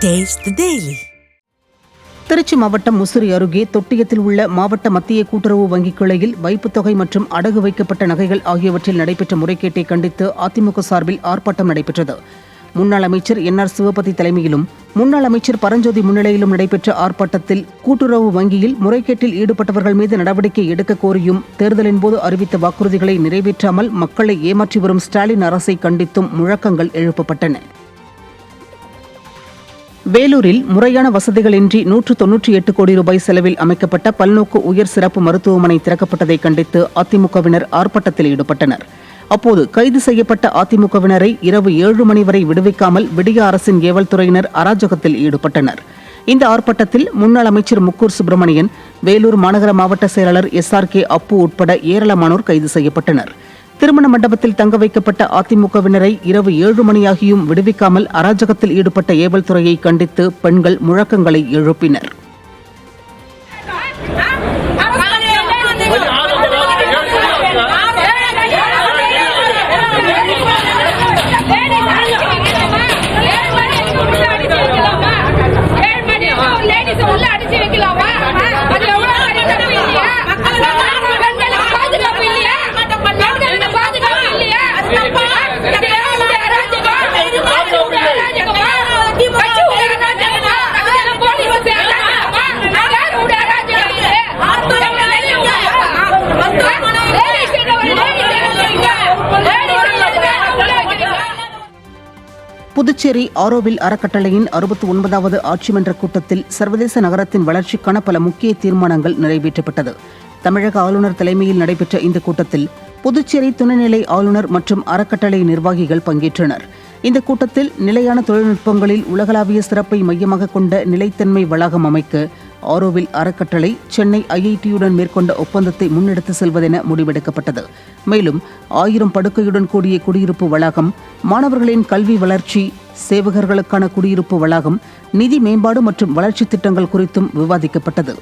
Taste the Daily. Trichy மாவட்டம் முசிறி அருகே தொட்டியத்தில் உள்ள மாவட்ட மத்திய கூட்டுறவு வங்கிக் கிளையில் வைப்புத் தொகை மற்றும் அடகு வைக்கப்பட்ட நகைகள் ஆகியவற்றில் நடைபெற்ற முறைகேட்டை கண்டித்து அதிமுக சார்பில் ஆர்ப்பாட்டம் நடைபெற்றது. முன்னாள் அமைச்சர் NR சிவபதி தலைமையிலும் முன்னாள் அமைச்சர் பரஞ்சோதி முன்னிலையிலும் நடைபெற்ற ஆர்ப்பாட்டத்தில் கூட்டுறவு வங்கியில் முறைகேட்டில் ஈடுபட்டவர்கள் மீது நடவடிக்கை எடுக்க கோரியும் தேர்தலின் போது அறிவித்த வாக்குறுதிகளை நிறைவேற்றாமல் மக்களை ஏமாற்றி வரும் ஸ்டாலின் அரசை கண்டித்தும் முழக்கங்கள் எழுப்பப்பட்டன. வேலூரில் முறையான வசதிகளின்றி 198 கோடி ரூபாய் செலவில் அமைக்கப்பட்ட பல்நோக்கு உயர் சிறப்பு மருத்துவமனை திறக்கப்பட்டதை கண்டித்து அதிமுகவினர் ஆர்ப்பாட்டத்தில் ஈடுபட்டனர். அப்போது கைது செய்யப்பட்ட அதிமுகவினரை இரவு 7 மணி வரை விடுவிக்காமல் விடிய அரசின் ஏவல் துறையினர் அராஜகத்தில் ஈடுபட்டனர். இந்த ஆர்ப்பாட்டத்தில் முன்னாள் அமைச்சர் முக்கூர் சுப்பிரமணியன், வேலூர் மாநகர மாவட்ட செயலாளர் SRK அப்பு உட்பட ஏராளமானோர் கைது செய்யப்பட்டனர். திருமண மண்டபத்தில் தங்க வைக்கப்பட்ட அதிமுகவினரை இரவு 7 மணியாகியும் விடுவிக்காமல் அராஜகத்தில் ஈடுபட்ட ஏவல் துறையை கண்டித்து பெண்கள் முழக்கங்களை எழுப்பினர். புதுச்சேரி ஆரோவில் அறக்கட்டளையின் 69வது ஆட்சிமன்ற கூட்டத்தில் சர்வதேச நகரத்தின் வளர்ச்சிக்கான பல முக்கிய தீர்மானங்கள் நிறைவேற்றப்பட்டது. தமிழக ஆளுநர் தலைமையில் நடைபெற்ற இந்த கூட்டத்தில் புதுச்சேரி துணைநிலை ஆளுநர் மற்றும் அறக்கட்டளை நிர்வாகிகள் பங்கேற்றனர். இந்த கூட்டத்தில் நிலையான தொழில்நுட்பங்களில் உலகளாவிய சிறப்பை மையமாக கொண்ட நிலைத்தன்மை வளாகம் அமைக்க ஆரோவில் அறக்கட்டளை சென்னை IIT-யுடன் மேற்கொண்ட ஒப்பந்தத்தை முன்னெடுத்து செல்வதென முடிவெடுக்கப்பட்டது. மேலும் 1000 படுக்கையுடன் கூடிய குடியிருப்பு வளாகம், மாணவர்களின் கல்வி வளர்ச்சி, சேவகர்களுக்கான குடியிருப்பு வளாகம், நிதி மேம்பாடு மற்றும் வளர்ச்சி திட்டங்கள் குறித்தும் விவாதிக்கப்பட்டது.